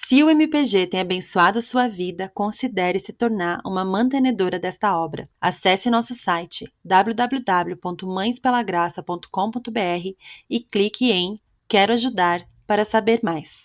Se o MPG tem abençoado sua vida, considere se tornar uma mantenedora desta obra. Acesse nosso site www.mãespelagraça.com.br e clique em Quero ajudar para saber mais.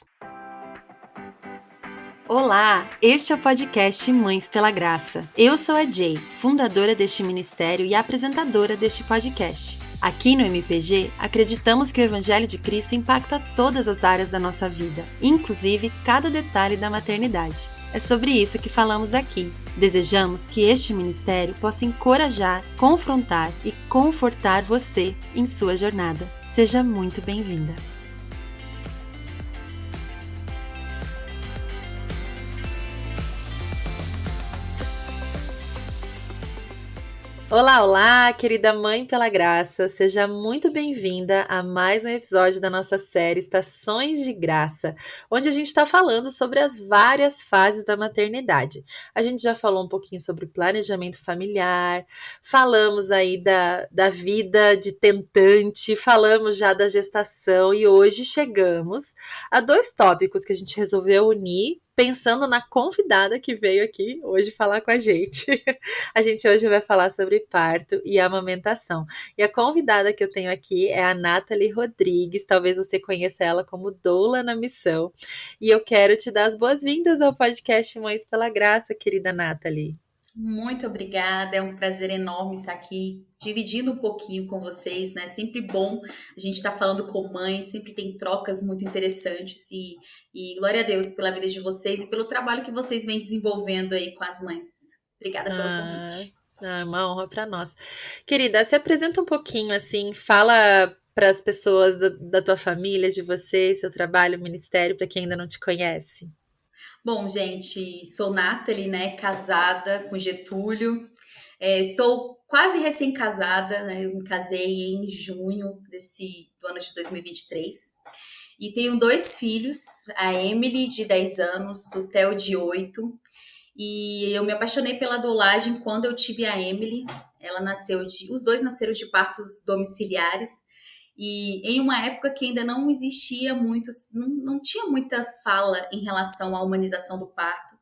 Olá, este é o podcast Mães pela Graça. Eu sou a Jay, fundadora deste ministério e apresentadora deste podcast. Aqui no MPG, acreditamos que o Evangelho de Cristo impacta todas as áreas da nossa vida, inclusive cada detalhe da maternidade. É sobre isso que falamos aqui. Desejamos que este ministério possa encorajar, confrontar e confortar você em sua jornada. Seja muito bem-vinda. Olá, olá, querida Mãe pela Graça, seja muito bem-vinda a mais um episódio da nossa série Estações de Graça, onde a gente está falando sobre as várias fases da maternidade. A gente já falou um pouquinho sobre planejamento familiar, falamos aí da vida de tentante, falamos já da gestação e hoje chegamos a dois tópicos que a gente resolveu unir, pensando na convidada que veio aqui hoje falar com a gente. A gente hoje vai falar sobre parto e amamentação. E a convidada que eu tenho aqui é a Nathalie Rodrigues, talvez você conheça ela como Doula na Missão. E eu quero te dar as boas-vindas ao podcast Mães pela Graça, querida Nathalie. Muito obrigada, é um prazer enorme estar aqui dividindo um pouquinho com vocês, né? Sempre bom a gente estar falando com mães, sempre tem trocas muito interessantes e glória a Deus pela vida de vocês e pelo trabalho que vocês vêm desenvolvendo aí com as mães. Obrigada pelo convite. Uma honra para nós. Querida, se apresenta um pouquinho assim, fala para as pessoas da tua família, de você, seu trabalho, ministério, para quem ainda não te conhece. Bom, gente, sou Nathalie, né? Casada com Getúlio. Sou quase recém-casada, né? Eu me casei em junho do ano de 2023. E tenho dois filhos, a Emily, de 10 anos, o Theo, de 8. E eu me apaixonei pela doulagem quando eu tive a Emily. Os dois nasceram de partos domiciliares. E em uma época que ainda não existia muito, não tinha muita fala em relação à humanização do parto.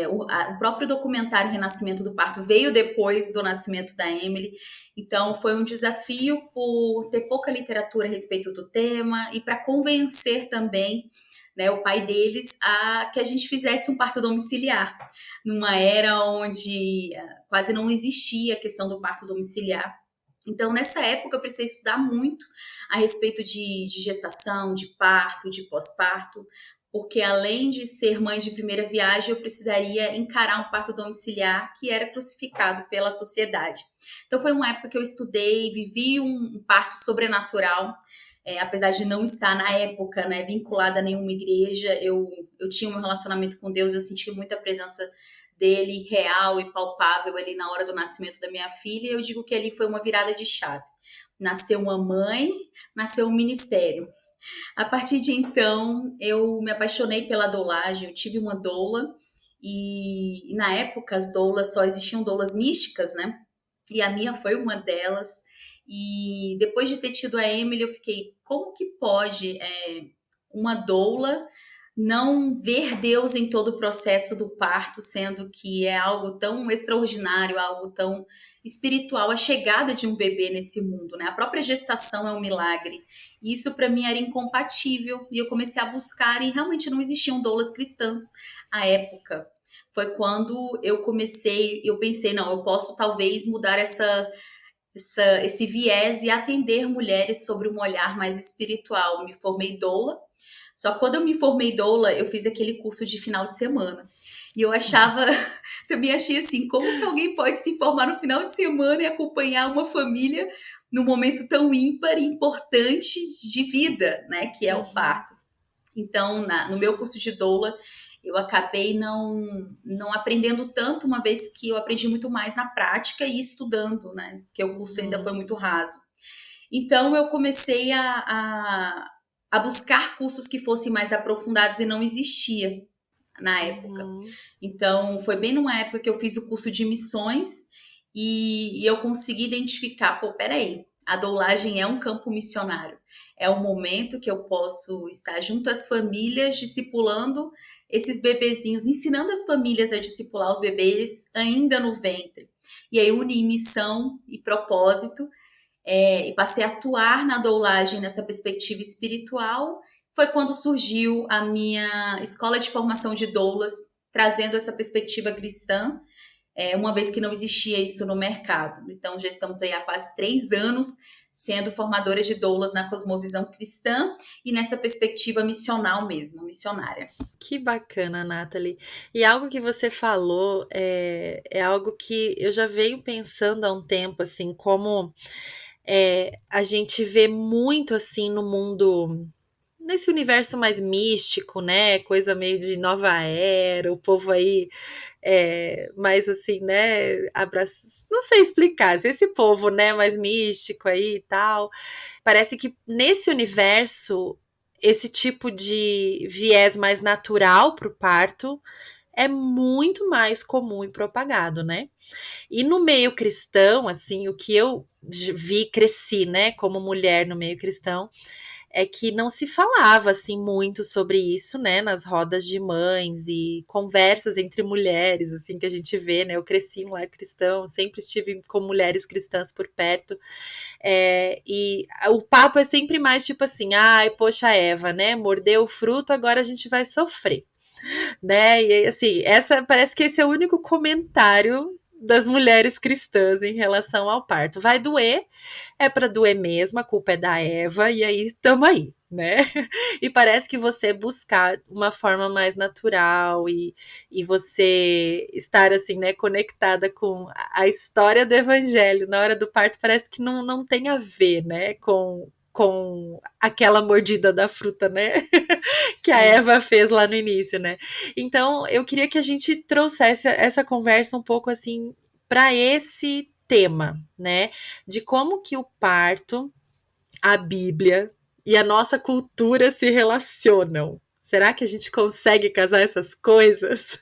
O próprio documentário Renascimento do Parto veio depois do nascimento da Emily, então foi um desafio por ter pouca literatura a respeito do tema e para convencer também, né, o pai deles a que a gente fizesse um parto domiciliar, numa era onde quase não existia a questão do parto domiciliar. Então, nessa época, eu precisei estudar muito a respeito de gestação, de parto, de pós-parto, porque além de ser mãe de primeira viagem, eu precisaria encarar um parto domiciliar que era crucificado pela sociedade. Então, foi uma época que eu estudei, vivi um parto sobrenatural, apesar de não estar na época, né, vinculada a nenhuma igreja, eu tinha um relacionamento com Deus, eu senti muita presença dele real e palpável ali na hora do nascimento da minha filha, e eu digo que ali foi uma virada de chave. Nasceu uma mãe, nasceu um ministério. A partir de então, eu me apaixonei pela doulagem, eu tive uma doula, e na época as doulas só existiam doulas místicas, né? E a minha foi uma delas, e depois de ter tido a Emily, eu fiquei, como que pode uma doula não ver Deus em todo o processo do parto, sendo que é algo tão extraordinário, algo tão espiritual, a chegada de um bebê nesse mundo, né? A própria gestação é um milagre. E isso para mim era incompatível e eu comecei a buscar e realmente não existiam doulas cristãs à época. Foi quando eu pensei, não, eu posso talvez mudar esse viés e atender mulheres sobre um olhar mais espiritual. Me formei doula. Só que quando eu me formei doula, eu fiz aquele curso de final de semana. E eu também achei assim, como que alguém pode se formar no final de semana e acompanhar uma família num momento tão ímpar e importante de vida, né, que é o parto. Então, no meu curso de doula, eu acabei não aprendendo tanto, uma vez que eu aprendi muito mais na prática e estudando, né, porque o curso ainda foi muito raso. Então, eu comecei a buscar cursos que fossem mais aprofundados e não existia na época. Então, foi bem numa época que eu fiz o curso de missões e eu consegui identificar, peraí, a doulagem é um campo missionário. é o momento que eu posso estar junto às famílias, discipulando esses bebezinhos, ensinando as famílias a discipular os bebês ainda no ventre. E aí uni missão e propósito, e passei a atuar na doulagem nessa perspectiva espiritual. Foi quando surgiu a minha escola de formação de doulas, trazendo essa perspectiva cristã, uma vez que não existia isso no mercado. Então, já estamos aí há quase 3 anos sendo formadora de doulas na cosmovisão cristã e nessa perspectiva missional mesmo, missionária. Que bacana, Nathalie. E algo que você falou é algo que eu já venho pensando há um tempo, assim, como a gente vê muito assim no mundo, nesse universo mais místico, né? Coisa meio de nova era, o povo aí mais assim, né? Não sei explicar, esse povo, né, mais místico aí e tal. Parece que nesse universo, esse tipo de viés mais natural para o parto é muito mais comum e propagado, né? E no meio cristão, assim, o que eu vi, cresci, né, como mulher no meio cristão, é que não se falava assim muito sobre isso, né, nas rodas de mães e conversas entre mulheres, assim que a gente vê, né? Eu cresci em um lar cristão, sempre estive com mulheres cristãs por perto, e o papo é sempre mais tipo assim, ai, poxa, Eva, né, mordeu o fruto, agora a gente vai sofrer, né? E assim, essa parece que esse é o único comentário das mulheres cristãs em relação ao parto. Vai doer, é para doer mesmo, a culpa é da Eva, e aí estamos aí, né? E parece que você buscar uma forma mais natural e você estar assim, né, conectada com a história do evangelho na hora do parto, parece que não tem a ver, né, com aquela mordida da fruta, né? Que a Sim. Eva fez lá no início, né? Então, eu queria que a gente trouxesse essa conversa um pouco assim para esse tema, né? De como que o parto, a Bíblia e a nossa cultura se relacionam. Será que a gente consegue casar essas coisas?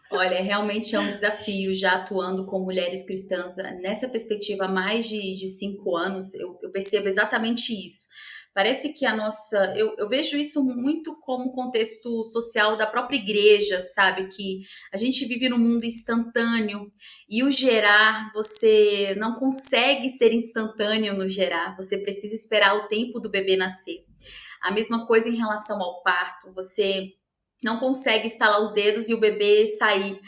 Olha, realmente é um desafio já atuando com mulheres cristãs nessa perspectiva há mais de 5 anos. Eu percebo exatamente isso. Parece que a nossa. Eu vejo isso muito como contexto social da própria igreja, sabe? Que a gente vive num mundo instantâneo e o gerar, você não consegue ser instantâneo no gerar, você precisa esperar o tempo do bebê nascer. A mesma coisa em relação ao parto, você não consegue estalar os dedos e o bebê sair.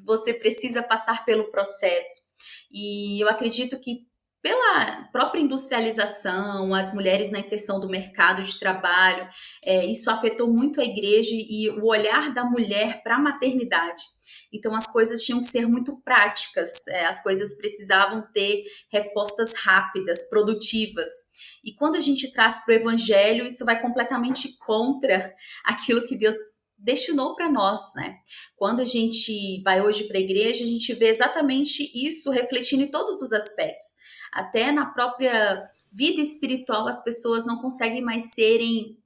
Você precisa passar pelo processo. E eu acredito que pela própria industrialização, as mulheres na inserção do mercado de trabalho, isso afetou muito a igreja e o olhar da mulher para a maternidade. Então as coisas tinham que ser muito práticas, as coisas precisavam ter respostas rápidas, produtivas. E quando a gente traz para o evangelho, isso vai completamente contra aquilo que Deus destinou para nós, né? Quando a gente vai hoje para a igreja, a gente vê exatamente isso refletindo em todos os aspectos. Até na própria vida espiritual, as pessoas não conseguem mais serem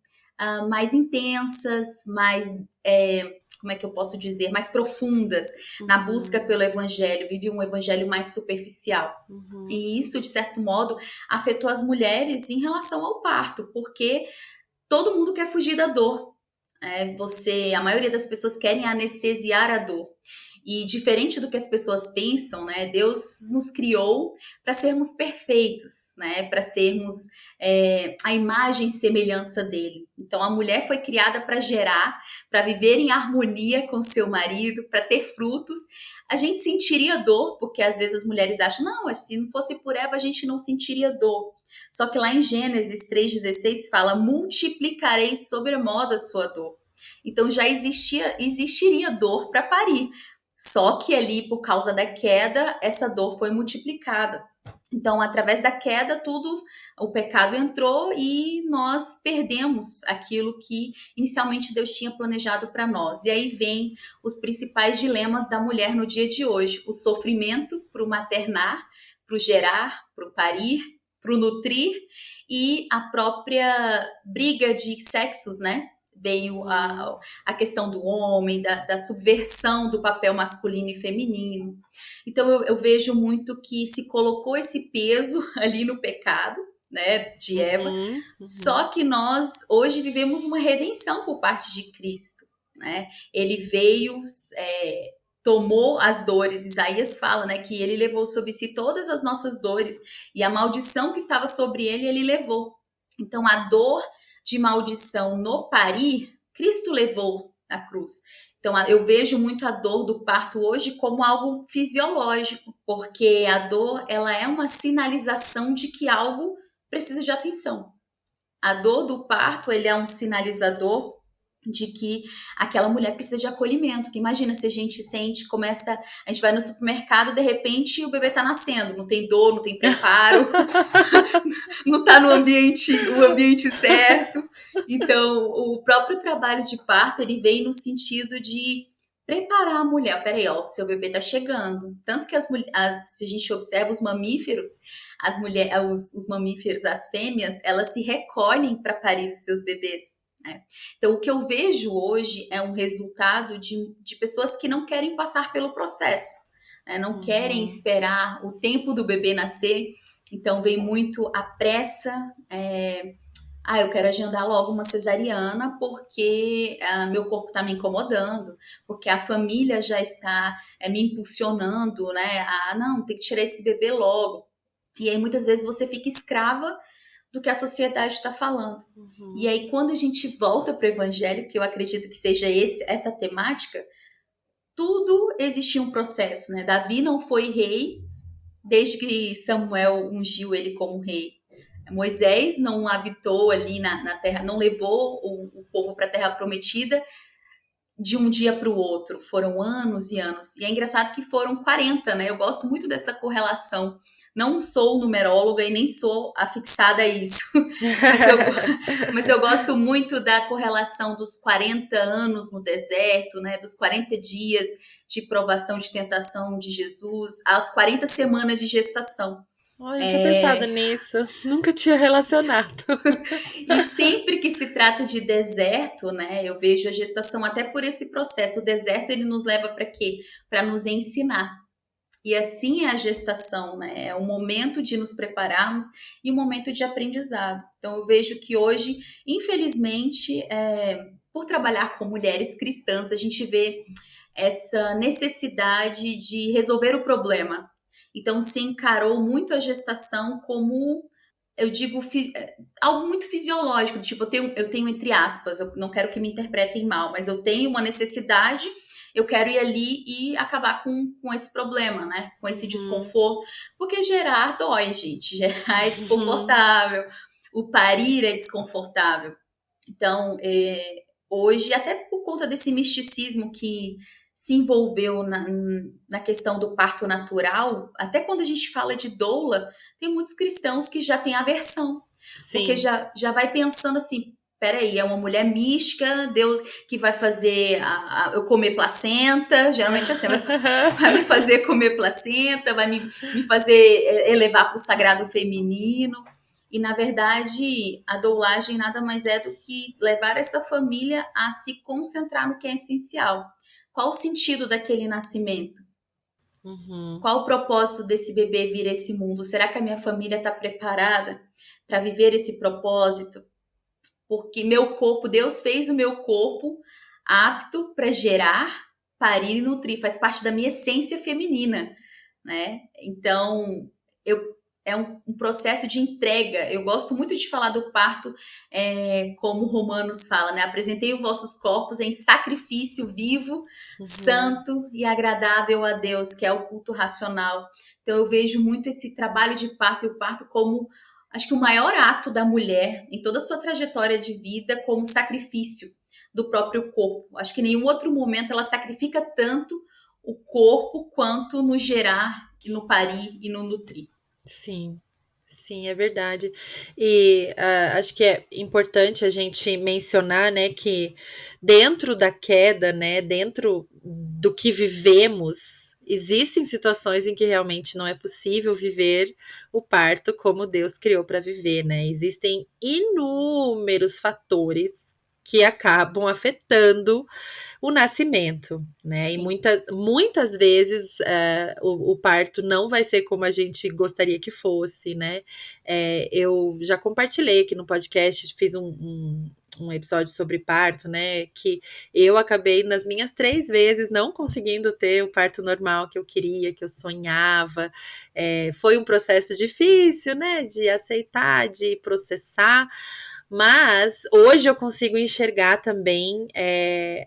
mais intensas, mais, como é que eu posso dizer, mais profundas na busca pelo evangelho, vive um evangelho mais superficial. E isso, de certo modo, afetou as mulheres em relação ao parto, porque todo mundo quer fugir da dor. A maioria das pessoas querem anestesiar a dor. E diferente do que as pessoas pensam, né, Deus nos criou para sermos perfeitos, né, para sermos a imagem e semelhança dele. Então a mulher foi criada para gerar, para viver em harmonia com seu marido, para ter frutos. A gente sentiria dor, porque às vezes as mulheres acham, não, se não fosse por Eva a gente não sentiria dor. Só que lá em Gênesis 3,16 fala, multiplicarei sobremodo a sua dor. Então já existiria dor para parir. Só que ali, por causa da queda, essa dor foi multiplicada. Então, através da queda, o pecado entrou e nós perdemos aquilo que inicialmente Deus tinha planejado para nós. E aí vem os principais dilemas da mulher no dia de hoje: o sofrimento para o maternar, para o gerar, para o parir, para o nutrir, e a própria briga de sexos, né? Veio a questão do homem, da subversão do papel masculino e feminino. Então eu vejo muito que se colocou esse peso ali no pecado, né, de Eva. Uhum, uhum. Só que nós hoje vivemos uma redenção por parte de Cristo, né? Ele veio, tomou as dores. Isaías fala, né, que ele levou sobre si todas as nossas dores e a maldição que estava sobre ele, ele levou. Então a dor de maldição no parir, Cristo levou na cruz. Então, eu vejo muito a dor do parto hoje como algo fisiológico, porque a dor, ela é uma sinalização de que algo precisa de atenção. A dor do parto, ele é um sinalizador de que aquela mulher precisa de acolhimento. Porque imagina se a gente sente, a gente vai no supermercado, de repente o bebê tá nascendo, não tem dor, não tem preparo, não tá no ambiente certo. Então, o próprio trabalho de parto, ele vem no sentido de preparar a mulher. Peraí, ó, seu bebê tá chegando. Tanto que se a gente observa os mamíferos, os mamíferos, as fêmeas, elas se recolhem para parir os seus bebês, né? Então, o que eu vejo hoje é um resultado de pessoas que não querem passar pelo processo, né? Não querem Uhum. esperar o tempo do bebê nascer. Então, vem muito a pressa. Eu quero agendar logo uma cesariana porque meu corpo está me incomodando, porque a família já está me impulsionando, né? Não, tem que tirar esse bebê logo. E aí, muitas vezes, você fica escrava do que a sociedade está falando. E Uhum. aí, quando a gente volta para o evangelho, que eu acredito que seja essa temática, tudo existia um processo, né? Davi não foi rei desde que Samuel ungiu ele como rei. Moisés não habitou ali na terra, não levou o povo para a terra prometida de um dia para o outro. Foram anos e anos. E é engraçado que foram 40, né? Eu gosto muito dessa correlação. Não sou numeróloga e nem sou afixada a isso, mas eu gosto muito da correlação dos 40 anos no deserto, né? Dos 40 dias de provação, de tentação de Jesus, às 40 semanas de gestação. Olha, não tinha pensado nisso. Nunca tinha relacionado. E sempre que se trata de deserto, né, eu vejo a gestação até por esse processo. O deserto, ele nos leva para quê? Para nos ensinar. E assim é a gestação, né? É um momento de nos prepararmos e um momento de aprendizado. Então eu vejo que hoje, infelizmente, por trabalhar com mulheres cristãs, a gente vê essa necessidade de resolver o problema. Então se encarou muito a gestação como, eu digo, algo muito fisiológico, tipo, eu tenho entre aspas, eu não quero que me interpretem mal, mas eu tenho uma necessidade, eu quero ir ali e acabar com esse problema, né? Com esse Uhum. desconforto. Porque gerar dói, gente. Gerar é Uhum. desconfortável. O parir é desconfortável. Então, hoje, até por conta desse misticismo que se envolveu na questão do parto natural, até quando a gente fala de doula, tem muitos cristãos que já têm aversão, porque Sim. já vai pensando assim, peraí, é uma mulher mística, Deus que vai fazer eu comer placenta, geralmente é assim, vai me fazer comer placenta, vai me fazer elevar para o sagrado feminino. E, na verdade, a doulagem nada mais é do que levar essa família a se concentrar no que é essencial. Qual o sentido daquele nascimento? Uhum. Qual o propósito desse bebê vir a esse mundo? Será que a minha família está preparada para viver esse propósito? Porque meu corpo, Deus fez o meu corpo apto para gerar, parir e nutrir, faz parte da minha essência feminina, né? Então, é um processo de entrega. Eu gosto muito de falar do parto, como Romanos fala, né? Apresentei os vossos corpos em sacrifício vivo, Uhum. santo e agradável a Deus, que é o culto racional. Então, eu vejo muito esse trabalho de parto e o parto como, acho que o maior ato da mulher em toda a sua trajetória de vida, como sacrifício do próprio corpo. Acho que em nenhum outro momento ela sacrifica tanto o corpo quanto no gerar e no parir e no nutrir. Sim. Sim, é verdade. E acho que é importante a gente mencionar, né, que dentro da queda, né, dentro do que vivemos, existem situações em que realmente não é possível viver o parto como Deus criou para viver, né? Existem inúmeros fatores que acabam afetando o nascimento, né? E Sim. muitas vezes o parto não vai ser como a gente gostaria que fosse, né? Eu já compartilhei aqui no podcast, fiz um episódio sobre parto, né? Que eu acabei nas minhas 3 vezes não conseguindo ter o parto normal que eu queria, que eu sonhava. Foi um processo difícil, né? De aceitar, de processar. Mas hoje eu consigo enxergar também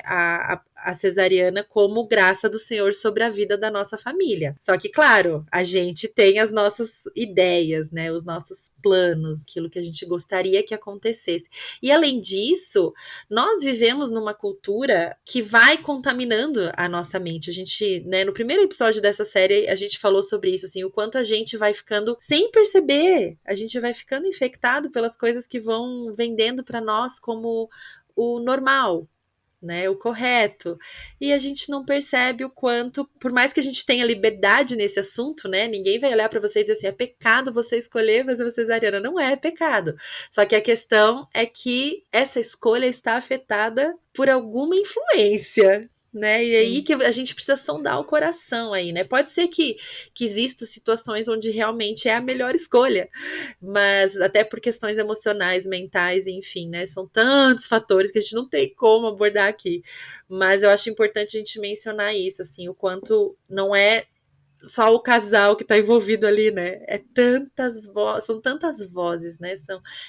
a cesariana como graça do Senhor sobre a vida da nossa família. Só que, claro, a gente tem as nossas ideias, né? Os nossos planos, aquilo que a gente gostaria que acontecesse. E além disso, nós vivemos numa cultura que vai contaminando a nossa mente. A gente, né, no primeiro episódio dessa série, a gente falou sobre isso, assim, o quanto a gente vai ficando sem perceber, a gente vai ficando infectado pelas coisas que vão vendendo para nós como o normal, né, o correto. E a gente não percebe o quanto, por mais que a gente tenha liberdade nesse assunto, né, ninguém vai olhar para você e dizer assim, é pecado você escolher fazer uma cesariana. Não é pecado. Só que a questão é que essa escolha está afetada por alguma influência, né? E aí Sim. que a gente precisa sondar o coração aí, né? Pode ser que existam situações onde realmente é a melhor escolha, mas até por questões emocionais, mentais, enfim, né? São tantos fatores que a gente não tem como abordar aqui. Mas eu acho importante a gente mencionar isso, assim, o quanto não é só o casal que está envolvido ali, né? São tantas vozes, né?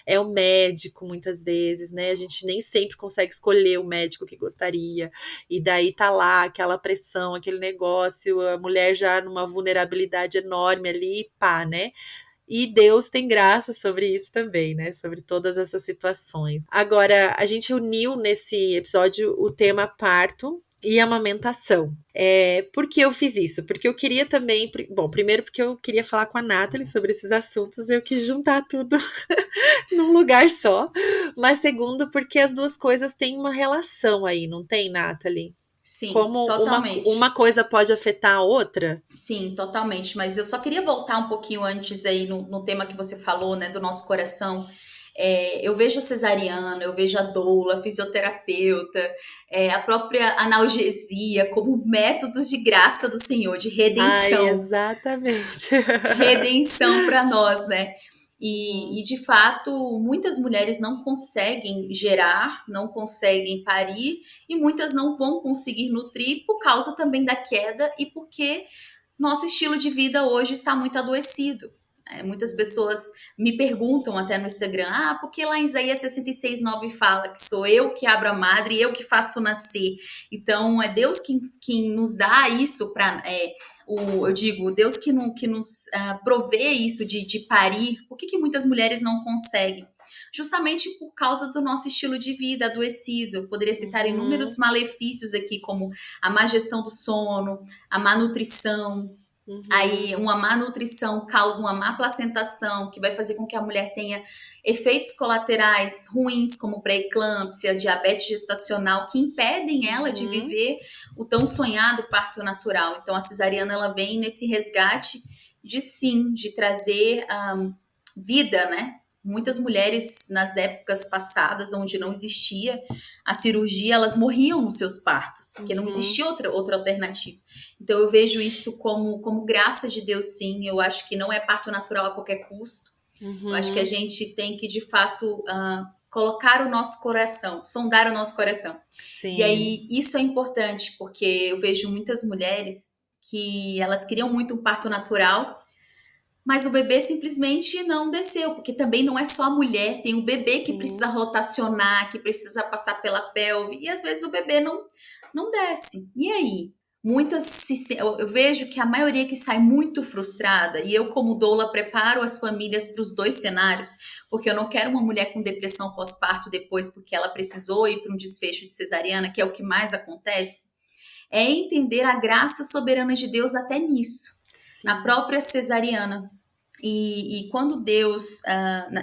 É o médico, muitas vezes, né? A gente nem sempre consegue escolher o médico que gostaria, e daí tá lá aquela pressão, aquele negócio, a mulher já numa vulnerabilidade enorme ali, pá, né? E Deus tem graça sobre isso também, né? Sobre todas essas situações. Agora, a gente uniu nesse episódio o tema parto e amamentação. Por que eu fiz isso? Porque eu queria também. Bom, primeiro porque eu queria falar com a Nathalie sobre esses assuntos, eu quis juntar tudo num lugar só. Mas segundo, porque as duas coisas têm uma relação aí, não tem, Nathalie? Sim, Como uma totalmente. coisa pode afetar a outra? Sim, totalmente. Mas eu só queria voltar um pouquinho antes aí no tema que você falou, né, do nosso coração. Eu vejo a cesariana, eu vejo a doula, a fisioterapeuta, a própria analgesia como métodos de graça do Senhor, de Ai, redenção. exatamente. Redenção para nós, né? E Uhum. de fato, muitas mulheres não conseguem gerar, não conseguem parir, e muitas não vão conseguir nutrir por causa também da queda e porque nosso estilo de vida hoje está muito adoecido. Muitas pessoas me perguntam até no Instagram, por que lá em Isaías 66:9 fala que sou eu que abro a madre e eu que faço nascer? Então, é Deus quem nos dá isso para... eu digo, Deus que nos provê isso de parir. Por que muitas mulheres não conseguem? Justamente por causa do nosso estilo de vida adoecido. Eu poderia citar inúmeros Uhum, malefícios aqui, como a má gestão do sono, a má nutrição. uhum, Aí, uma má nutrição causa uma má placentação, que vai fazer com que a mulher tenha efeitos colaterais ruins, como pré-eclâmpsia, diabetes gestacional, que impedem ela de uhum, viver o tão sonhado parto natural. Então, a cesariana ela vem nesse resgate de trazer vida, né? Muitas mulheres nas épocas passadas, onde não existia a cirurgia, elas morriam nos seus partos, porque não uhum, existia outra alternativa. Então eu vejo isso como graça de Deus, sim. Eu acho que não é parto natural a qualquer custo. Eu acho que a uhum. gente tem que, de fato, colocar o nosso coração, sondar o nosso coração. E Sim. aí, isso é importante, porque eu vejo muitas mulheres que elas queriam muito um parto natural, mas o bebê simplesmente não desceu, porque também não é só a mulher, tem o bebê que precisa Uhum. rotacionar, que precisa passar pela pelve, e às vezes o bebê não desce. E aí? Eu vejo que a maioria que sai muito frustrada, e eu, como doula, preparo as famílias para os dois cenários, porque eu não quero uma mulher com depressão pós-parto depois, porque ela precisou ir para um desfecho de cesariana, que é o que mais acontece, é entender a graça soberana de Deus até nisso, na Sim. própria cesariana. E quando Deus,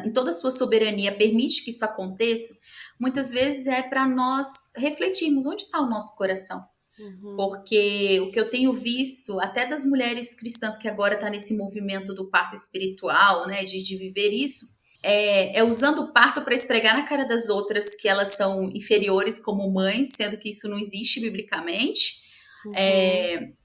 em toda a sua soberania, permite que isso aconteça, muitas vezes é para nós refletirmos onde está o nosso coração. Uhum. Porque o que eu tenho visto, até das mulheres cristãs que agora estão nesse movimento do parto espiritual, né, de viver isso, é usando o parto para esfregar na cara das outras que elas são inferiores como mães, sendo que isso não existe biblicamente. Uhum.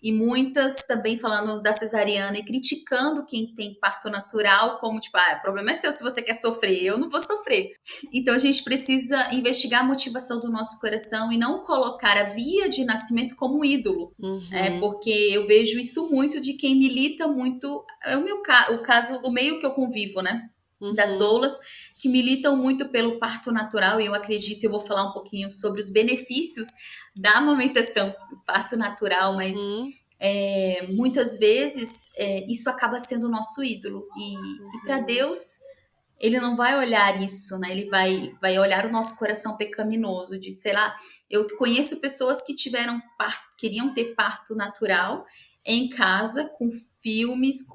E muitas também falando da cesariana e criticando quem tem parto natural, como tipo, o problema é seu se você quer sofrer, eu não vou sofrer. Então a gente precisa investigar a motivação do nosso coração e não colocar a via de nascimento como ídolo. Uhum. Porque eu vejo isso muito de quem milita muito, é o caso do meio que eu convivo, né? Das Uhum. doulas, que militam muito pelo parto natural, e eu acredito, eu vou falar um pouquinho sobre os benefícios da amamentação, do parto natural, mas Uhum. muitas vezes isso acaba sendo o nosso ídolo. E para Uhum. Deus, ele não vai olhar isso, né? Ele vai olhar o nosso coração pecaminoso, de, sei lá, eu conheço pessoas que queriam ter parto natural em casa, com filmes,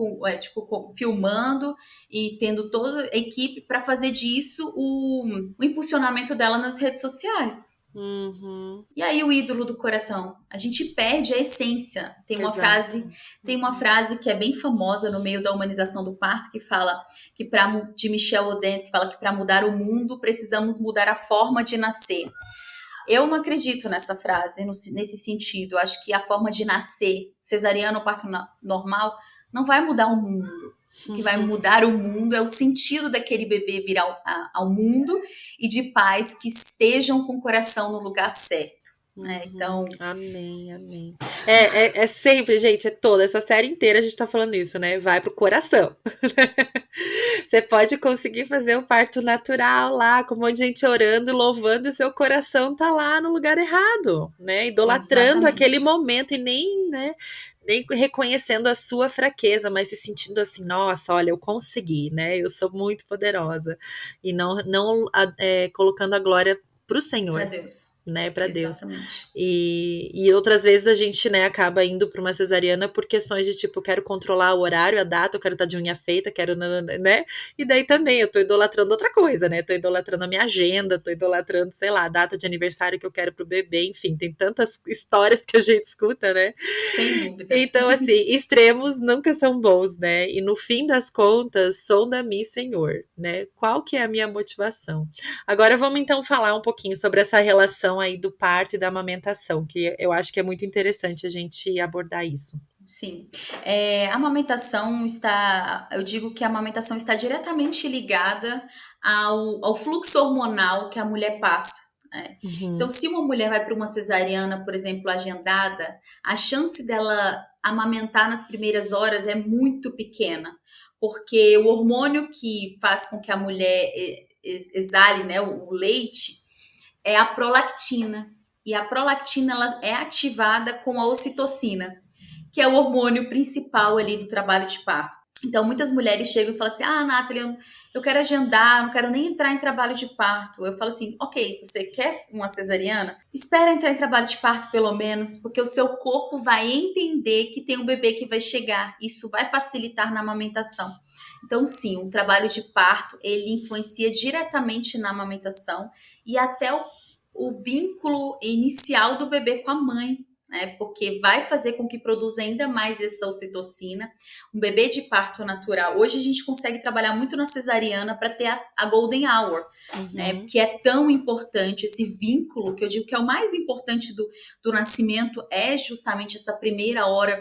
filmando e tendo toda a equipe para fazer disso o impulsionamento dela nas redes sociais. Uhum. E aí o ídolo do coração, a gente perde a essência. Exato. Tem uma Uhum. frase que é bem famosa no meio da humanização do parto que fala que de Michel Oden, que fala que para mudar o mundo precisamos mudar a forma de nascer. Eu não acredito nessa frase, nesse sentido. Eu acho que a forma de nascer, cesariano ou parto normal, não vai mudar o mundo. O que vai mudar o mundo é o sentido daquele bebê vir ao mundo e de pais que estejam com o coração no lugar certo. Uhum. Então, Amém, amém. É sempre, gente, é toda essa série inteira a gente tá falando isso, né? Vai pro coração. Você pode conseguir fazer o parto natural lá, com um monte de gente orando e louvando, e seu coração tá lá no lugar errado, né? Idolatrando aquele exatamente. momento e nem, né? Nem reconhecendo a sua fraqueza, mas se sentindo assim, nossa, olha, eu consegui, né? Eu sou muito poderosa. E não colocando a glória pro Para Senhor, Deus. né, para Deus. Exatamente. E outras vezes a gente, né, acaba indo para uma cesariana por questões de tipo, quero controlar o horário, a data, eu quero estar de unha feita, quero, né? E daí também eu tô idolatrando outra coisa, né? Tô idolatrando a minha agenda, tô idolatrando, sei lá, a data de aniversário que eu quero pro bebê, enfim, tem tantas histórias que a gente escuta, né? Sem dúvida. Então, assim, extremos nunca são bons, né? E no fim das contas, sonda-me, Senhor, né? Qual que é a minha motivação? Agora vamos então falar um pouquinho sobre essa relação aí do parto e da amamentação, que eu acho que é muito interessante a gente abordar isso. Sim. A amamentação está. Eu digo que a amamentação está diretamente ligada ao fluxo hormonal que a mulher passa. Né? Então, Uhum, se uma mulher vai para uma cesariana, por exemplo, agendada, a chance dela amamentar nas primeiras horas é muito pequena, porque o hormônio que faz com que a mulher exale, né, o leite é a prolactina. E a prolactina ela é ativada com a ocitocina, que é o hormônio principal ali do trabalho de parto. Então, muitas mulheres chegam e falam assim: Nathalie, eu quero agendar, não quero nem entrar em trabalho de parto. Eu falo assim: ok, você quer uma cesariana? Espera entrar em trabalho de parto pelo menos, porque o seu corpo vai entender que tem um bebê que vai chegar. Isso vai facilitar na amamentação. Então, sim, o trabalho de parto, ele influencia diretamente na amamentação e até o vínculo inicial do bebê com a mãe, né? Porque vai fazer com que produza ainda mais essa ocitocina. Um bebê de parto natural, hoje a gente consegue trabalhar muito na cesariana para ter a golden hour, né? uhum, Que é tão importante, esse vínculo, que eu digo que é o mais importante do nascimento, é justamente essa primeira hora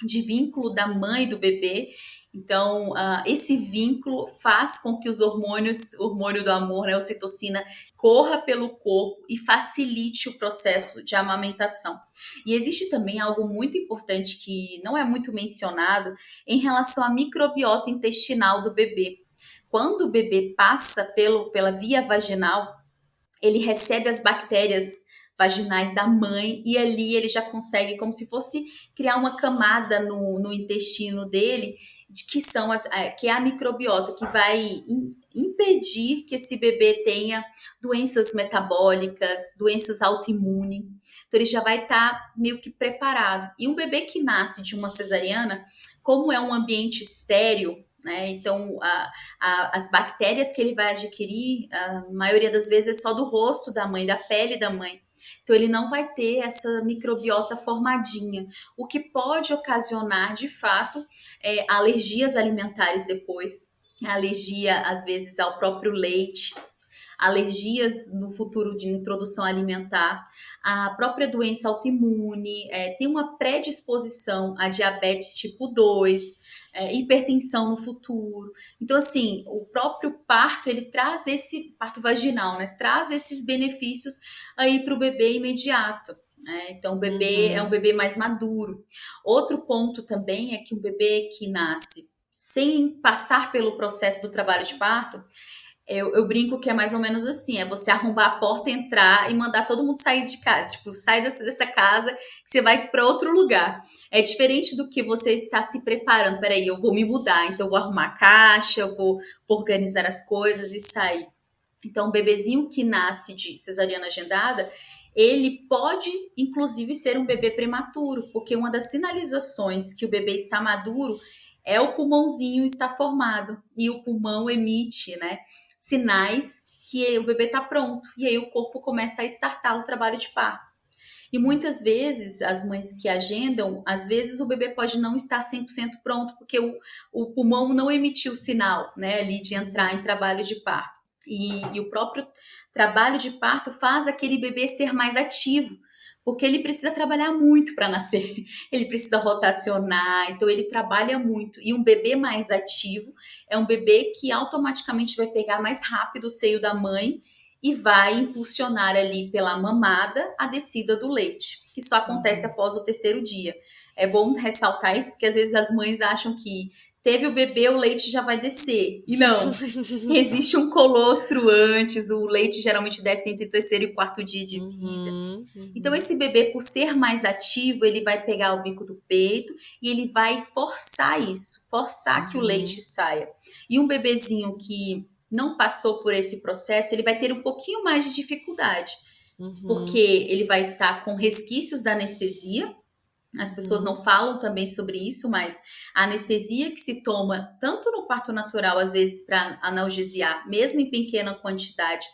de vínculo da mãe e do bebê. Então, esse vínculo faz com que o hormônio do amor, né, a ocitocina, corra pelo corpo e facilite o processo de amamentação. E existe também algo muito importante que não é muito mencionado em relação à microbiota intestinal do bebê. Quando o bebê passa pela via vaginal, ele recebe as bactérias vaginais da mãe e ali ele já consegue, como se fosse criar uma camada no intestino dele, que é a microbiota, que vai impedir que esse bebê tenha doenças metabólicas, doenças autoimunes. Então ele já vai estar meio que preparado. E um bebê que nasce de uma cesariana, como é um ambiente estéril, né? Então, as bactérias que ele vai adquirir, a maioria das vezes é só do rosto da mãe, da pele da mãe. Então, ele não vai ter essa microbiota formadinha, o que pode ocasionar, de fato, alergias alimentares depois. alergia às vezes ao próprio leite, alergias no futuro de introdução alimentar, a própria doença autoimune, tem uma predisposição a diabetes tipo 2, hipertensão no futuro. Então, assim, o próprio parto, ele traz esse, parto vaginal, né? Traz esses benefícios aí para o bebê imediato. Então, o bebê é um bebê mais maduro. Outro ponto também é que um bebê que nasce sem passar pelo processo do trabalho de parto, eu brinco que é mais ou menos assim, é você arrombar a porta, entrar e mandar todo mundo sair de casa. Tipo, sai dessa casa que você vai para outro lugar. É diferente do que você está se preparando. Peraí, eu vou me mudar, então eu vou arrumar a caixa, vou organizar as coisas e sair. Então, o bebezinho que nasce de cesariana agendada, ele pode, inclusive, ser um bebê prematuro, porque uma das sinalizações que o bebê está maduro é o pulmãozinho estar formado. E o pulmão emite, né, sinais que o bebê está pronto. E aí o corpo começa a startar o trabalho de parto. E muitas vezes, as mães que agendam, às vezes o bebê pode não estar 100% pronto, porque o pulmão não emitiu o sinal, né, ali de entrar em trabalho de parto. E o próprio trabalho de parto faz aquele bebê ser mais ativo, porque ele precisa trabalhar muito para nascer, ele precisa rotacionar, então ele trabalha muito. E um bebê mais ativo é um bebê que automaticamente vai pegar mais rápido o seio da mãe e vai impulsionar ali pela mamada a descida do leite, que só acontece após o terceiro dia. É bom ressaltar isso, porque às vezes as mães acham que teve o bebê, o leite já vai descer. E não, existe um colostro antes, o leite geralmente desce entre o terceiro e o quarto dia de vida. Então, esse bebê, por ser mais ativo, ele vai pegar o bico do peito e ele vai forçar isso, forçar que o leite saia. E um bebezinho que não passou por esse processo, ele vai ter um pouquinho mais de dificuldade, porque ele vai estar com resquícios da anestesia. As pessoas não falam também sobre isso, mas a anestesia que se toma tanto no parto natural, às vezes para analgesiar, mesmo em pequena quantidade,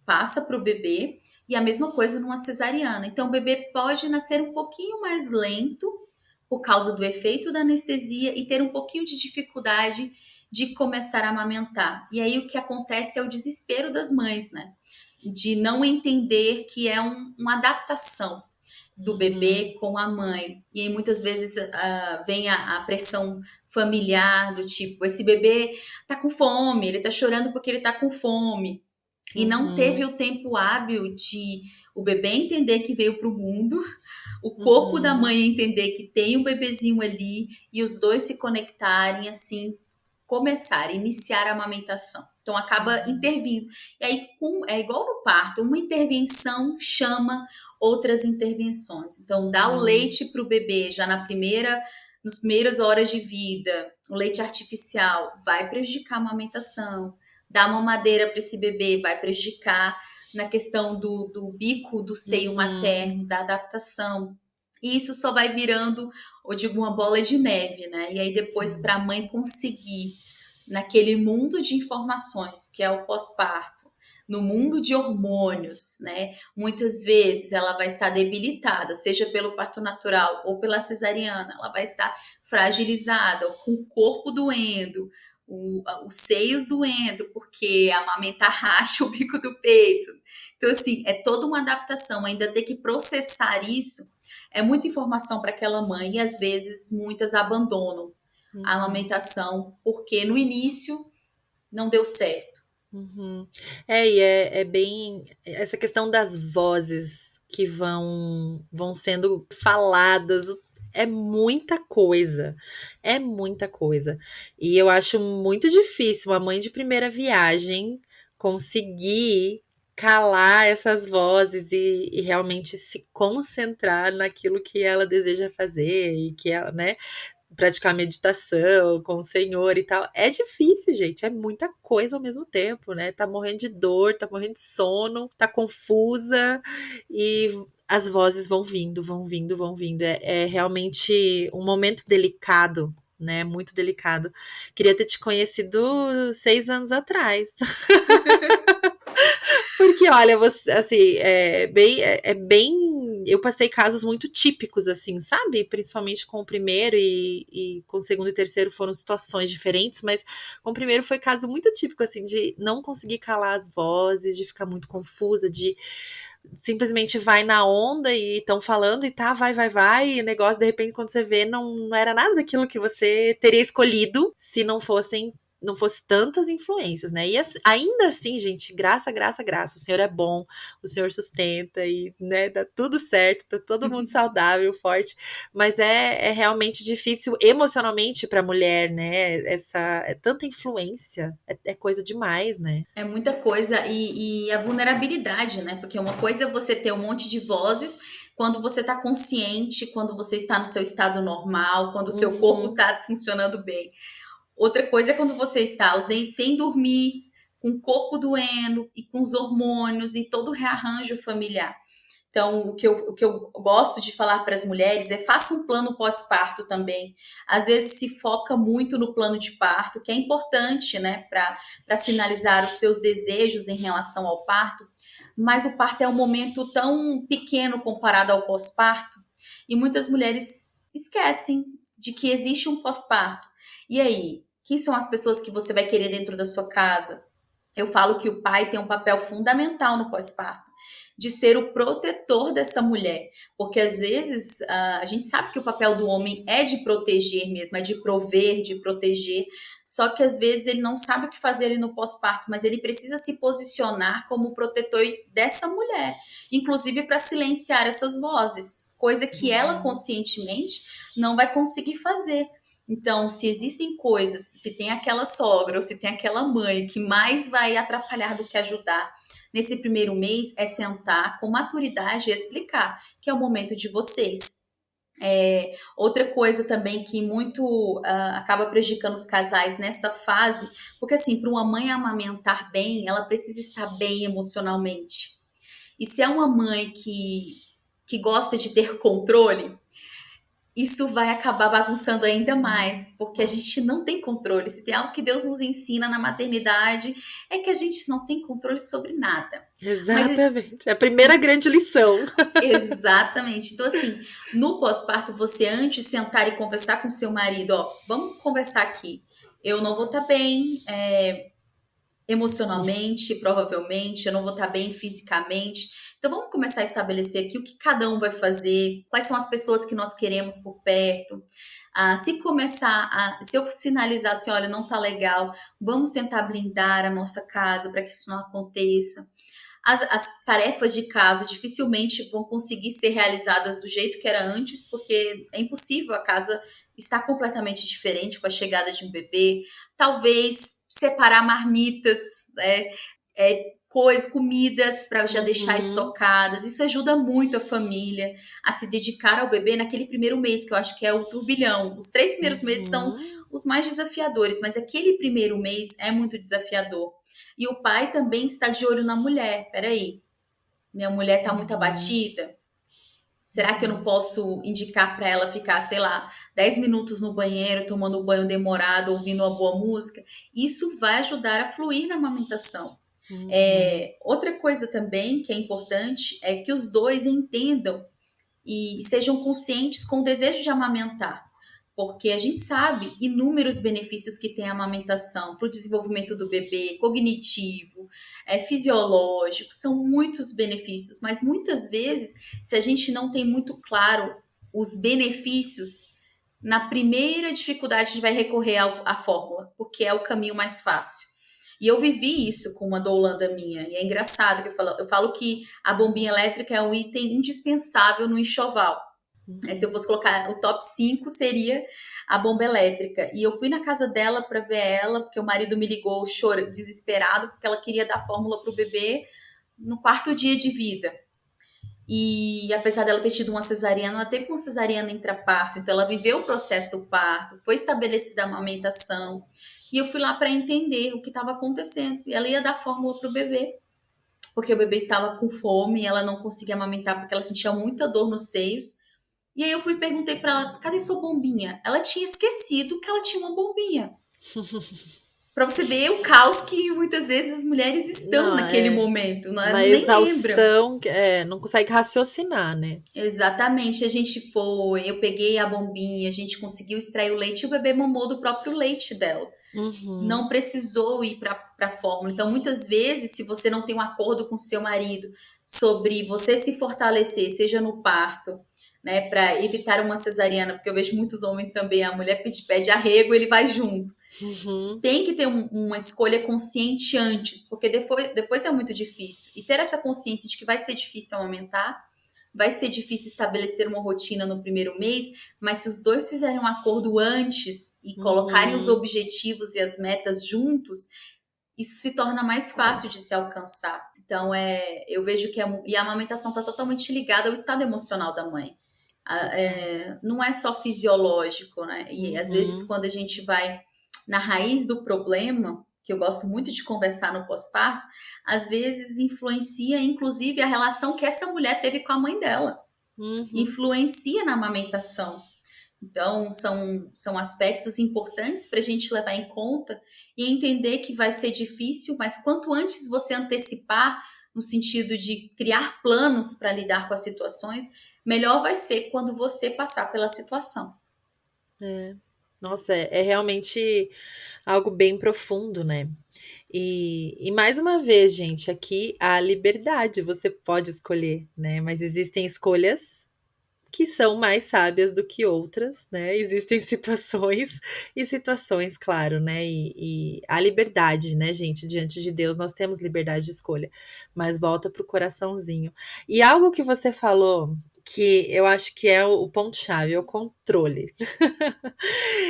passa para o bebê, e a mesma coisa numa cesariana. Então, o bebê pode nascer um pouquinho mais lento por causa do efeito da anestesia e ter um pouquinho de dificuldade de começar a amamentar. E aí o que acontece é o desespero das mães, né? De não entender que é uma adaptação do bebê com a mãe. E aí muitas vezes vem a pressão familiar do tipo, esse bebê tá com fome, ele tá chorando porque ele tá com fome. E não teve o tempo hábil de o bebê entender que veio para o mundo, o corpo da mãe entender que tem um bebezinho ali e os dois se conectarem, assim, iniciar a amamentação. Então acaba intervindo. E aí é igual no parto, uma intervenção chama outras intervenções. Então dá o leite para o bebê já nas primeiras horas de vida, o leite artificial vai prejudicar a amamentação. Dar mamadeira para esse bebê vai prejudicar na questão do bico do seio materno, da adaptação. E isso só vai virando, eu digo, uma bola de neve, né? E aí depois para a mãe conseguir, naquele mundo de informações que é o pós-parto, no mundo de hormônios, né? Muitas vezes ela vai estar debilitada, seja pelo parto natural ou pela cesariana, ela vai estar fragilizada, com o corpo doendo, os seios doendo, porque a amamentar racha o bico do peito. Então, assim, é toda uma adaptação, ainda ter que processar isso, é muita informação para aquela mãe e às vezes muitas abandonam a amamentação porque no início não deu certo. E é bem essa questão das vozes que vão sendo faladas, é muita coisa, é muita coisa. E eu acho muito difícil uma mãe de primeira viagem conseguir calar essas vozes e realmente se concentrar naquilo que ela deseja fazer e que ela, né, praticar meditação com o Senhor e tal. É difícil, gente. É muita coisa ao mesmo tempo, né? Tá morrendo de dor, tá morrendo de sono, tá confusa e as vozes vão vindo, vão vindo, vão vindo. É realmente um momento delicado, né? Muito delicado. Queria ter te conhecido 6 anos atrás. Porque, olha, você, assim, eu passei casos muito típicos, assim, sabe? Principalmente com o primeiro e com o segundo e terceiro foram situações diferentes, mas com o primeiro foi caso muito típico, assim, de não conseguir calar as vozes, de ficar muito confusa, de simplesmente vai na onda e estão falando e tá, vai, e o negócio, de repente, quando você vê, não era nada daquilo que você teria escolhido se não fosse tantas influências, né? E ainda assim, gente, graça, o Senhor é bom, o Senhor sustenta e, né, dá tudo certo, tá todo mundo saudável, forte, mas é realmente difícil emocionalmente pra mulher, né? É tanta influência, é coisa demais, né? É muita coisa e a vulnerabilidade, né? Porque uma coisa é você ter um monte de vozes quando você está consciente, quando você está no seu estado normal, quando o seu corpo Uhum. está funcionando bem. Outra coisa é quando você está ausente, sem dormir, com o corpo doendo e com os hormônios e todo o rearranjo familiar. Então, o que eu gosto de falar para as mulheres é faça um plano pós-parto também. Às vezes se foca muito no plano de parto, que é importante, né, para sinalizar os seus desejos em relação ao parto, mas o parto é um momento tão pequeno comparado ao pós-parto, e muitas mulheres esquecem de que existe um pós-parto. E aí, quem são as pessoas que você vai querer dentro da sua casa? Eu falo que o pai tem um papel fundamental no pós-parto, de ser o protetor dessa mulher, porque às vezes a gente sabe que o papel do homem é de proteger mesmo, é de prover, de proteger, só que às vezes ele não sabe o que fazer ali no pós-parto, mas ele precisa se posicionar como protetor dessa mulher, inclusive para silenciar essas vozes, coisa que ela conscientemente não vai conseguir fazer. Então, se existem coisas, se tem aquela sogra ou se tem aquela mãe que mais vai atrapalhar do que ajudar, nesse primeiro mês é sentar com maturidade e explicar que é o momento de vocês. Outra coisa também que muito acaba prejudicando os casais nessa fase, porque assim, para uma mãe amamentar bem, ela precisa estar bem emocionalmente. E se é uma mãe que gosta de ter controle, isso vai acabar bagunçando ainda mais, porque a gente não tem controle. Se tem algo que Deus nos ensina na maternidade, é que a gente não tem controle sobre nada. Mas Exatamente. É a primeira grande lição. exatamente. Então, assim, no pós-parto, você antes sentar e conversar com seu marido, ó, vamos conversar aqui. Eu não vou estar bem emocionalmente, provavelmente, eu não vou estar bem fisicamente. Então, vamos começar a estabelecer aqui o que cada um vai fazer, quais são as pessoas que nós queremos por perto. Se eu sinalizar assim, olha, não tá legal, vamos tentar blindar a nossa casa para que isso não aconteça. As tarefas de casa dificilmente vão conseguir ser realizadas do jeito que era antes, porque é impossível, a casa está completamente diferente com a chegada de um bebê. Talvez separar marmitas, né, comidas para já deixar Uhum. estocadas. Isso ajuda muito a família a se dedicar ao bebê naquele primeiro mês, que eu acho que é o turbilhão. Os 3 primeiros meses são Uhum. os mais desafiadores, mas aquele primeiro mês é muito desafiador. E o pai também está de olho na mulher. Peraí, minha mulher está muito Uhum. abatida? Será que eu não posso indicar para ela ficar, sei lá, 10 minutos no banheiro, tomando um banho demorado, ouvindo uma boa música? Isso vai ajudar a fluir na amamentação. Uhum. Outra coisa também que é importante é que os dois entendam e sejam conscientes com o desejo de amamentar, porque a gente sabe inúmeros benefícios que tem a amamentação para o desenvolvimento do bebê, cognitivo, fisiológico, são muitos benefícios, mas muitas vezes, se a gente não tem muito claro os benefícios, na primeira dificuldade a gente vai recorrer à fórmula, porque é o caminho mais fácil. E eu vivi isso com uma doulanda minha. E é engraçado que eu falo que a bombinha elétrica é um item indispensável no enxoval. Se eu fosse colocar o top 5 seria a bomba elétrica. E eu fui na casa dela para ver ela, porque o marido me ligou chorando, desesperado, porque ela queria dar fórmula para o bebê no quarto dia de vida. E apesar dela ter tido uma cesariana, ela teve uma cesariana intraparto, então ela viveu o processo do parto, foi estabelecida a amamentação. E eu fui lá para entender o que estava acontecendo. E ela ia dar fórmula para o bebê, porque o bebê estava com fome e ela não conseguia amamentar porque ela sentia muita dor nos seios. E aí eu fui e perguntei para ela, cadê sua bombinha? Ela tinha esquecido que ela tinha uma bombinha. para você ver o caos que muitas vezes as mulheres estão Não, naquele momento, não, na nem lembram. exaustão, não consegue raciocinar, né? Exatamente, a gente foi, eu peguei a bombinha, a gente conseguiu extrair o leite e o bebê mamou do próprio leite dela. Uhum, Não precisou ir para a fórmula. Então, muitas vezes, se você não tem um acordo com seu marido sobre você se fortalecer, seja no parto, né, para evitar uma cesariana, porque eu vejo muitos homens também, a mulher pede arrego, ele vai junto. uhum, Tem que ter uma escolha consciente antes, porque depois é muito difícil. E ter essa consciência de que vai ser difícil aumentar, vai ser difícil estabelecer uma rotina no primeiro mês, mas se os dois fizerem um acordo antes e colocarem os uhum. objetivos e as metas juntos, isso se torna mais fácil de se alcançar. Então, eu vejo que e a amamentação está totalmente ligada ao estado emocional da mãe. Total. Não é só fisiológico, né? E às vezes, Uhum, quando a gente vai na raiz do problema, que eu gosto muito de conversar no pós-parto, às vezes influencia, inclusive, a relação que essa mulher teve com a mãe dela. uhum. Influencia na amamentação. Então, são aspectos importantes para a gente levar em conta e entender que vai ser difícil, mas quanto antes você antecipar, no sentido de criar planos para lidar com as situações, melhor vai ser quando você passar pela situação. É. Nossa, é realmente algo bem profundo, né? E mais uma vez, gente, aqui a liberdade, você pode escolher, né? Mas existem escolhas que são mais sábias do que outras, né? Existem situações e situações, claro, né? E a liberdade, né, gente? Diante de Deus, nós temos liberdade de escolha, mas volta pro coraçãozinho. E algo que você falou. Que eu acho que é o ponto-chave, é o controle.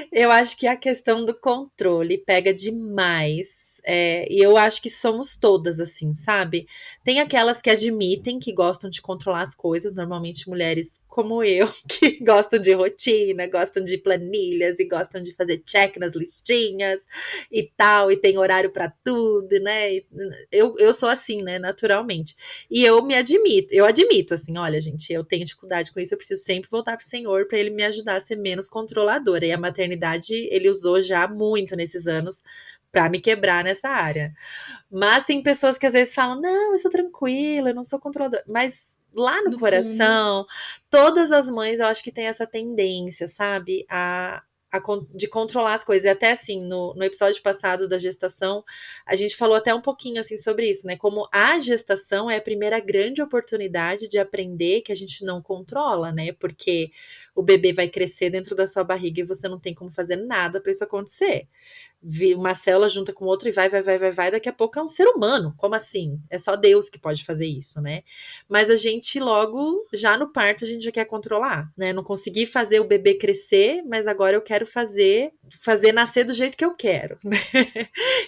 Eu acho que a questão do controle pega demais. E eu acho que somos todas assim, sabe? Tem aquelas que admitem que gostam de controlar as coisas, normalmente mulheres como eu, que gostam de rotina, gostam de planilhas e gostam de fazer check nas listinhas e tal, e tem horário pra tudo, né? Eu sou assim, né, naturalmente. E eu admito assim, olha, gente, eu tenho dificuldade com isso, eu preciso sempre voltar pro Senhor para ele me ajudar a ser menos controladora. E a maternidade ele usou já muito nesses anos para me quebrar nessa área. Mas tem pessoas que às vezes falam: "Não, eu sou tranquila, eu não sou controladora". Mas lá no No fundo, coração, todas as mães eu acho que tem essa tendência, sabe, de controlar as coisas. E até assim, no episódio passado da gestação, a gente falou até um pouquinho assim sobre isso, né? Como a gestação é a primeira grande oportunidade de aprender que a gente não controla, né? Porque o bebê vai crescer dentro da sua barriga e você não tem como fazer nada para isso acontecer. Uma célula junta com outra e vai, daqui a pouco é um ser humano. Como assim? É só Deus que pode fazer isso, né? Mas a gente logo, já no parto, a gente já quer controlar, né? Não consegui fazer o bebê crescer, mas agora eu quero fazer nascer do jeito que eu quero, né?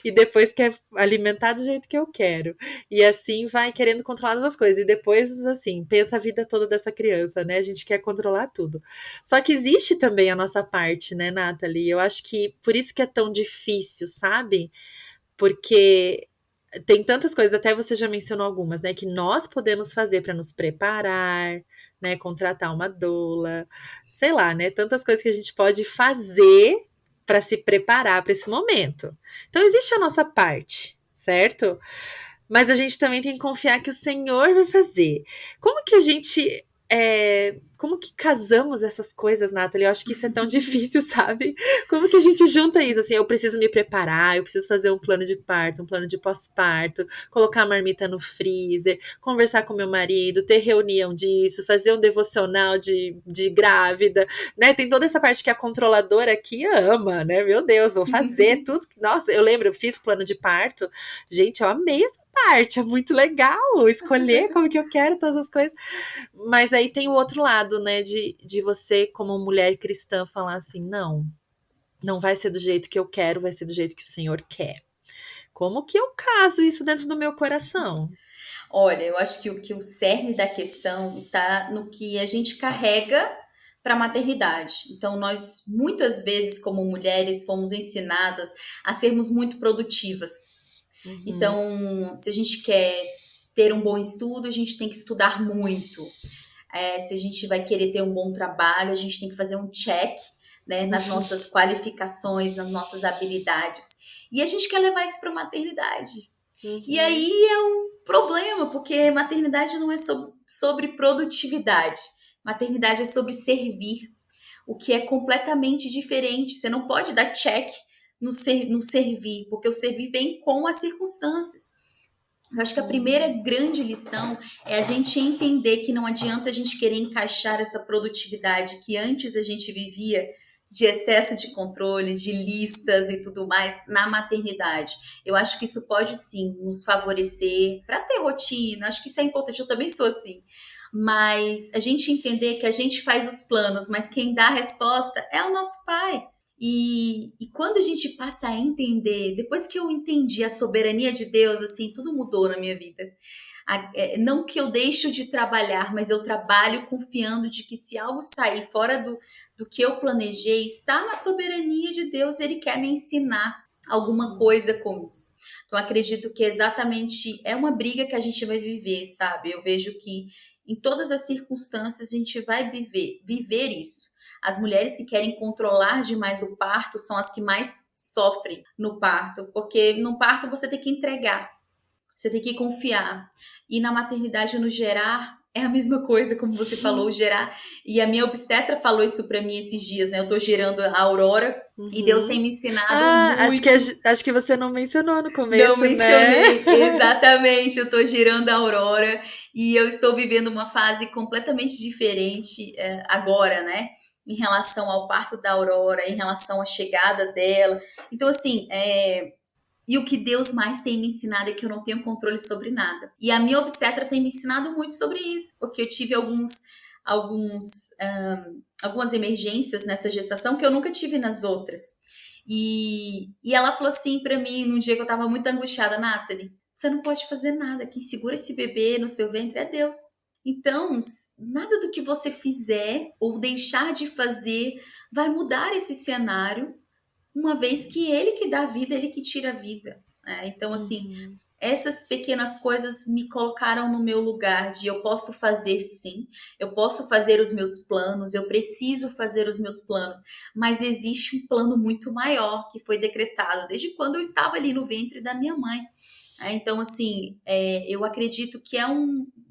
E depois quer alimentar do jeito que eu quero. E assim vai querendo controlar as coisas. E depois, assim, pensa a vida toda dessa criança, né? A gente quer controlar tudo. Só que existe também a nossa parte, né, Nathalie? Eu acho que por isso que é tão difícil, sabe? Porque tem tantas coisas, até você já mencionou algumas, né, que nós podemos fazer para nos preparar, né, contratar uma doula, sei lá, né, tantas coisas que a gente pode fazer para se preparar para esse momento. Então existe a nossa parte, certo? Mas a gente também tem que confiar que o Senhor vai fazer. Como que a gente. Como que casamos essas coisas, Nathalie? Eu acho que isso é tão difícil, sabe? Como que a gente junta isso? Assim, eu preciso me preparar, eu preciso fazer um plano de parto, um plano de pós-parto, colocar a marmita no freezer, conversar com meu marido, ter reunião disso, fazer um devocional de grávida, né? Tem toda essa parte que a controladora aqui ama, né? Meu Deus, vou fazer tudo. Nossa, eu lembro, eu fiz plano de parto. Gente, eu amei essa parte, é muito legal escolher como que eu quero todas as coisas. Mas aí tem o outro lado, né, de você, como mulher cristã, falar assim: não, não vai ser do jeito que eu quero, vai ser do jeito que o Senhor quer. Como que eu caso isso dentro do meu coração? olha, eu acho que o cerne da questão está no que a gente carrega para a maternidade. Então, nós muitas vezes, como mulheres, fomos ensinadas a sermos muito produtivas. Uhum, Então, se a gente quer ter um bom estudo, a gente tem que estudar muito. Se a gente vai querer ter um bom trabalho, a gente tem que fazer um check, né, nas nossas qualificações, nas nossas habilidades. E a gente quer levar isso para a maternidade. E Uhum. aí é um problema, porque maternidade não é sobre produtividade. Maternidade é sobre servir, o que é completamente diferente. Você não pode dar check no servir, porque o servir vem com as circunstâncias. Eu acho que a primeira grande lição é a gente entender que não adianta a gente querer encaixar essa produtividade que antes a gente vivia de excesso de controles, de listas e tudo mais na maternidade. Eu acho que isso pode sim nos favorecer para ter rotina, acho que isso é importante, eu também sou assim. Mas a gente entender que a gente faz os planos, mas quem dá a resposta é o nosso pai. E quando a gente passa a entender, depois que eu entendi a soberania de Deus, assim, tudo mudou na minha vida. Não que eu deixo de trabalhar, mas eu trabalho confiando de que se algo sair fora do que eu planejei, está na soberania de Deus, Ele quer me ensinar alguma coisa com isso. Então, acredito que exatamente é uma briga que a gente vai viver, sabe? Eu vejo que em todas as circunstâncias a gente vai viver isso. As mulheres que querem controlar demais o parto são as que mais sofrem no parto, porque no parto você tem que entregar, você tem que confiar. E na maternidade, no gerar, é a mesma coisa, como você falou, gerar. E a minha obstetra falou isso para mim esses dias, né? Eu tô gerando a Aurora e Deus tem Uhum. me ensinado Ah, muito. acho que você não mencionou no Não começo, né? mencionei, exatamente, eu tô gerando a Aurora e eu estou vivendo uma fase completamente diferente agora, né? Em relação ao parto da Aurora, em relação à chegada dela. Então, assim, e o que Deus mais tem me ensinado é que eu não tenho controle sobre nada. E a minha obstetra tem me ensinado muito sobre isso, porque eu tive alguns, algumas emergências nessa gestação que eu nunca tive nas outras. E ela falou assim para mim, num dia que eu estava muito angustiada, Nathalie, você não pode fazer nada, quem segura esse bebê no seu ventre é Deus. Então, nada do que você fizer ou deixar de fazer vai mudar esse cenário, uma vez que ele que dá vida, ele que tira a vida. Então, assim, Uhum. essas pequenas coisas me colocaram no meu lugar de eu posso fazer sim, eu posso fazer os meus planos, eu preciso fazer os meus planos, mas existe um plano muito maior que foi decretado desde quando eu estava ali no ventre da minha mãe. Então, assim, eu acredito que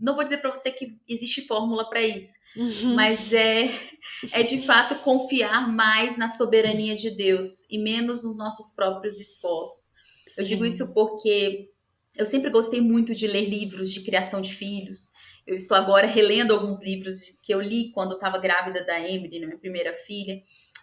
não vou dizer para você que existe fórmula para isso, Uhum. mas é de fato confiar mais na soberania de Deus e menos nos nossos próprios esforços. Eu digo isso Sim. porque eu sempre gostei muito de ler livros de criação de filhos. Eu estou agora relendo alguns livros que eu li quando eu estava grávida da Emily, minha primeira filha.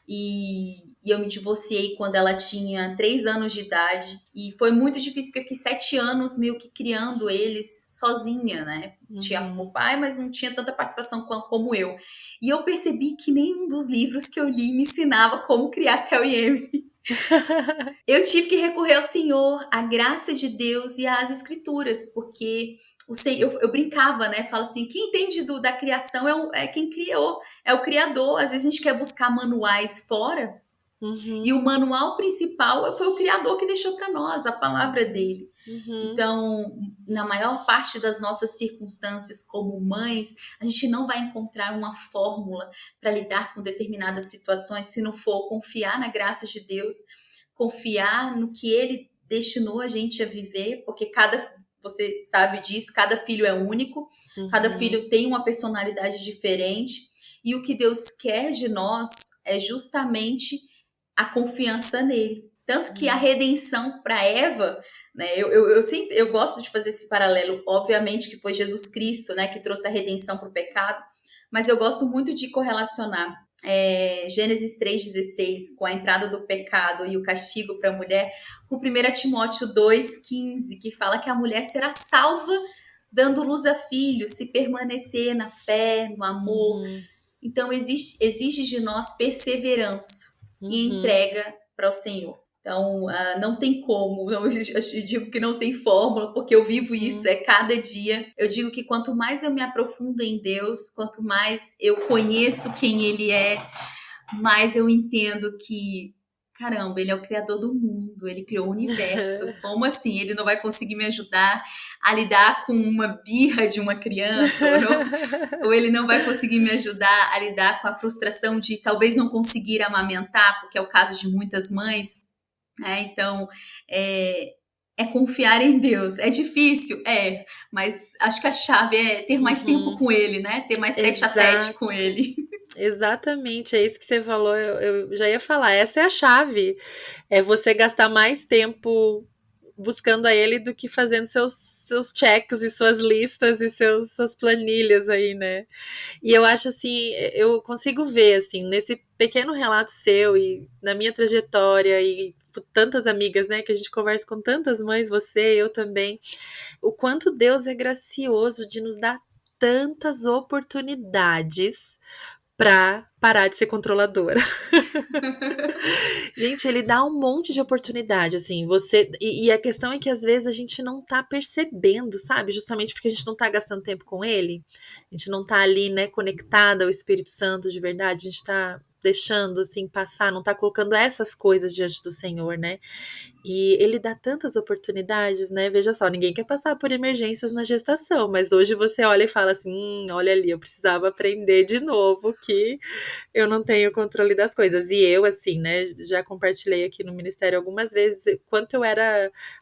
E eu me divorciei quando ela tinha 3 anos de idade. E foi muito difícil, porque eu fiquei 7 anos meio que criando eles sozinha, né? Tinha o Uhum. pai, mas não tinha tanta participação como eu. E eu percebi que nenhum dos livros que eu li me ensinava como criar Theo e Emily. Eu tive que recorrer ao Senhor, à graça de Deus e às escrituras, porque eu brincava, né? Falo assim, quem entende da criação é quem criou, é o Criador. Às vezes a gente quer buscar manuais fora, e Uhum. o manual principal foi o Criador que deixou para nós, a palavra dele. Uhum. Então, na maior parte das nossas circunstâncias como mães, a gente não vai encontrar uma fórmula para lidar com determinadas situações se não for confiar na graça de Deus, confiar no que Ele destinou a gente a viver, porque você sabe disso, cada filho é único, cada Uhum. filho tem uma personalidade diferente, e o que Deus quer de nós é justamente a confiança nele. Tanto que a redenção para Eva, né, eu gosto de fazer esse paralelo, obviamente que foi Jesus Cristo, né, que trouxe a redenção para o pecado, mas eu gosto muito de correlacionar Gênesis 3,16, com a entrada do pecado e o castigo para a mulher, com 1 Timóteo 2,15, que fala que a mulher será salva dando luz a filhos, se permanecer na fé, no amor. Uhum. Então, exige de nós perseverança e Uhum. entrega para o Senhor. Então, não tem como, eu digo que não tem fórmula, porque eu vivo isso, Uhum. é cada dia. Eu digo que quanto mais eu me aprofundo em Deus, quanto mais eu conheço quem Ele é, mais eu entendo que, caramba, Ele é o criador do mundo, Ele criou o universo. Como assim? Ele não vai conseguir me ajudar a lidar com uma birra de uma criança, ou ele não vai conseguir me ajudar a lidar com a frustração de talvez não conseguir amamentar, porque é o caso de muitas mães. né? Então, é confiar em Deus. É difícil? É, mas acho que a chave é ter mais tempo Uhum. com Ele, né? Ter mais tete a tete com Exato. Ele. Exatamente, é isso que você falou. Eu já ia falar. Essa é a chave. É você gastar mais tempo buscando a ele do que fazendo seus checks e suas listas e suas planilhas aí, né? E eu acho assim, eu consigo ver assim, nesse pequeno relato seu e na minha trajetória e por tantas amigas, né, que a gente conversa com tantas mães, você, eu também, o quanto Deus é gracioso de nos dar tantas oportunidades para parar de ser controladora. Gente, ele dá um monte de oportunidade, assim, e a questão é que às vezes a gente não tá percebendo, sabe? Justamente porque a gente não tá gastando tempo com ele, a gente não tá ali, né, conectada ao Espírito Santo de verdade, a gente tá deixando assim passar, não tá colocando essas coisas diante do Senhor, né? E ele dá tantas oportunidades, né? Veja só, ninguém quer passar por emergências na gestação, mas hoje você olha e fala assim: olha ali, eu precisava aprender de novo que eu não tenho controle das coisas. E eu, assim, né, já compartilhei aqui no ministério algumas vezes quanto eu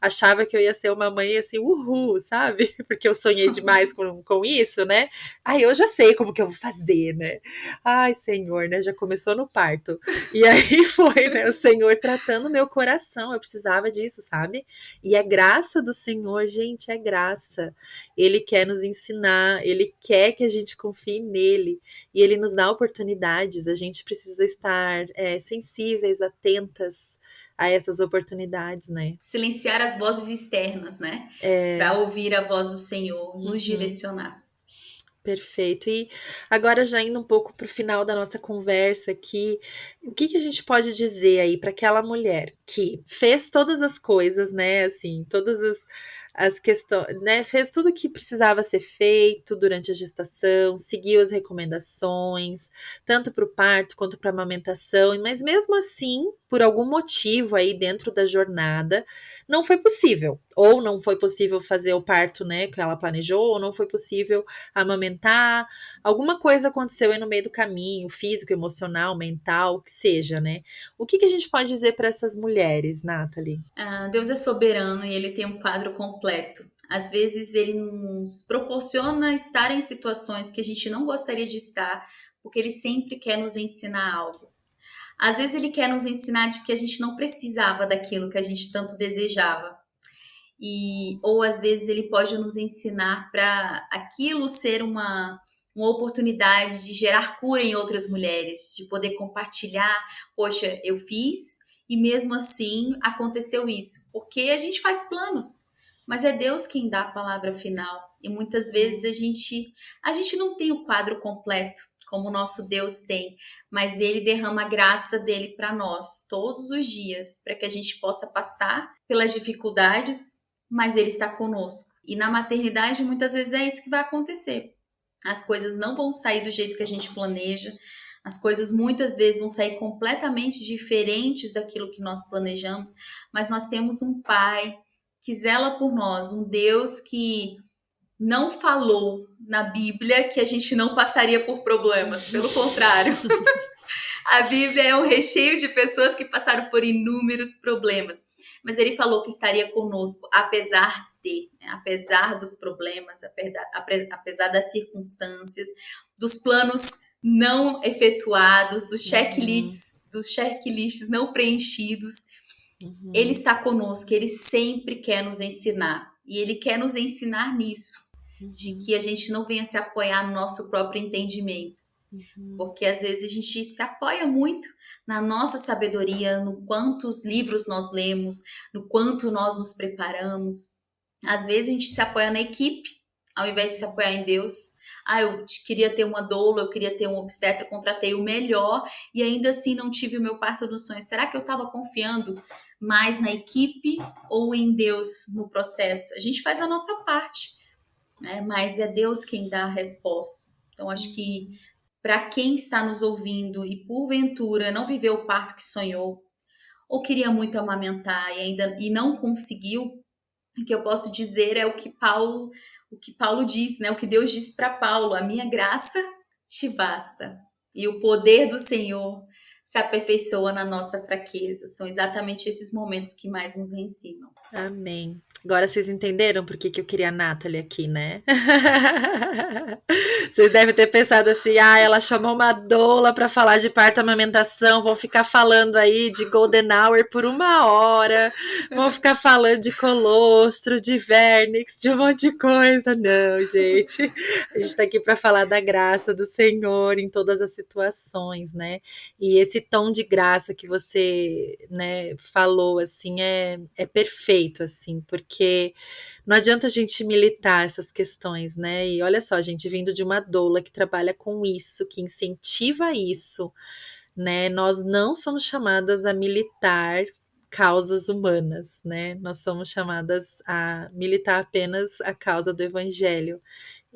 achava que eu ia ser uma mãe assim, uhul, sabe? Porque eu sonhei demais com isso, né? Aí eu já sei como que eu vou fazer, né? Ai, Senhor, né? Já começou no parto. E aí foi, né? O Senhor tratando meu coração. Eu precisava disso, sabe? E é graça do Senhor, gente, é graça. Ele quer nos ensinar, ele quer que a gente confie nele e ele nos dá oportunidades. A gente precisa estar sensíveis, atentas a essas oportunidades, né? Silenciar as vozes externas, né? Para É, ouvir a voz do Senhor, nos uhum. direcionar. Perfeito. E agora já indo um pouco para o final da nossa conversa aqui, o que que a gente pode dizer aí para aquela mulher que fez todas as coisas, né? Assim, todas as questões, né? Fez tudo o que precisava ser feito durante a gestação, seguiu as recomendações, tanto para o parto quanto para a amamentação, mas mesmo assim, por algum motivo aí dentro da jornada, não foi possível. Ou não foi possível fazer o parto, né, que ela planejou, ou não foi possível amamentar, alguma coisa aconteceu aí no meio do caminho, físico, emocional, mental, que seja, né? O que que a gente pode dizer para essas mulheres, Nathalie? Deus é soberano e ele tem um quadro completo. Às vezes ele nos proporciona estar em situações que a gente não gostaria de estar, porque ele sempre quer nos ensinar algo. Às vezes ele quer nos ensinar de que a gente não precisava daquilo que a gente tanto desejava. Ou às vezes ele pode nos ensinar para aquilo ser uma oportunidade de gerar cura em outras mulheres, de poder compartilhar, poxa, eu fiz e mesmo assim aconteceu isso, porque a gente faz planos, mas é Deus quem dá a palavra final. E muitas vezes a gente não tem o quadro completo, como o nosso Deus tem, mas ele derrama a graça dele para nós todos os dias, para que a gente possa passar pelas dificuldades, mas ele está conosco. E na maternidade, muitas vezes é isso que vai acontecer. As coisas não vão sair do jeito que a gente planeja, as coisas muitas vezes vão sair completamente diferentes daquilo que nós planejamos, mas nós temos um Pai que zela por nós, um Deus que não falou na Bíblia que a gente não passaria por problemas, pelo contrário. A Bíblia é um recheio de pessoas que passaram por inúmeros problemas. Mas ele falou que estaria conosco, apesar de, né? Apesar dos problemas, apesar das circunstâncias, dos planos não efetuados, Uhum, dos checklists não preenchidos. Ele uhum, está conosco, ele sempre quer nos ensinar. E ele quer nos ensinar nisso, de uhum, que a gente não venha se apoiar no nosso próprio entendimento, uhum, porque às vezes a gente se apoia muito na nossa sabedoria, no quantos livros nós lemos, no quanto nós nos preparamos. Às vezes a gente se apoia na equipe, ao invés de se apoiar em Deus. Eu queria ter uma doula, eu queria ter um obstetra, contratei o melhor e ainda assim não tive o meu parto dos sonhos. Será que eu estava confiando mais na equipe ou em Deus no processo? A gente faz a nossa parte, né? Mas é Deus quem dá a resposta. Então, acho que uhum, para quem está nos ouvindo e porventura não viveu o parto que sonhou, ou queria muito amamentar e não conseguiu, o que eu posso dizer é o que Paulo diz, né? O que Deus disse para Paulo: a minha graça te basta. E o poder do Senhor se aperfeiçoa na nossa fraqueza. São exatamente esses momentos que mais nos ensinam. Amém. Agora vocês entenderam por que eu queria a Nathalie aqui, né? Vocês devem ter pensado assim: ah, ela chamou uma doula para falar de parto e amamentação, vão ficar falando aí de Golden Hour por 1 hora, vão ficar falando de colostro, de vernix, de um monte de coisa. Não, gente. A gente está aqui para falar da graça do Senhor em todas as situações, né? E esse tom de graça que você, né, falou, assim, é perfeito, assim, porque não adianta a gente militar essas questões, né? E olha só, a gente vindo de uma doula que trabalha com isso, que incentiva isso, né? Nós não somos chamadas a militar causas humanas, né? Nós somos chamadas a militar apenas a causa do evangelho.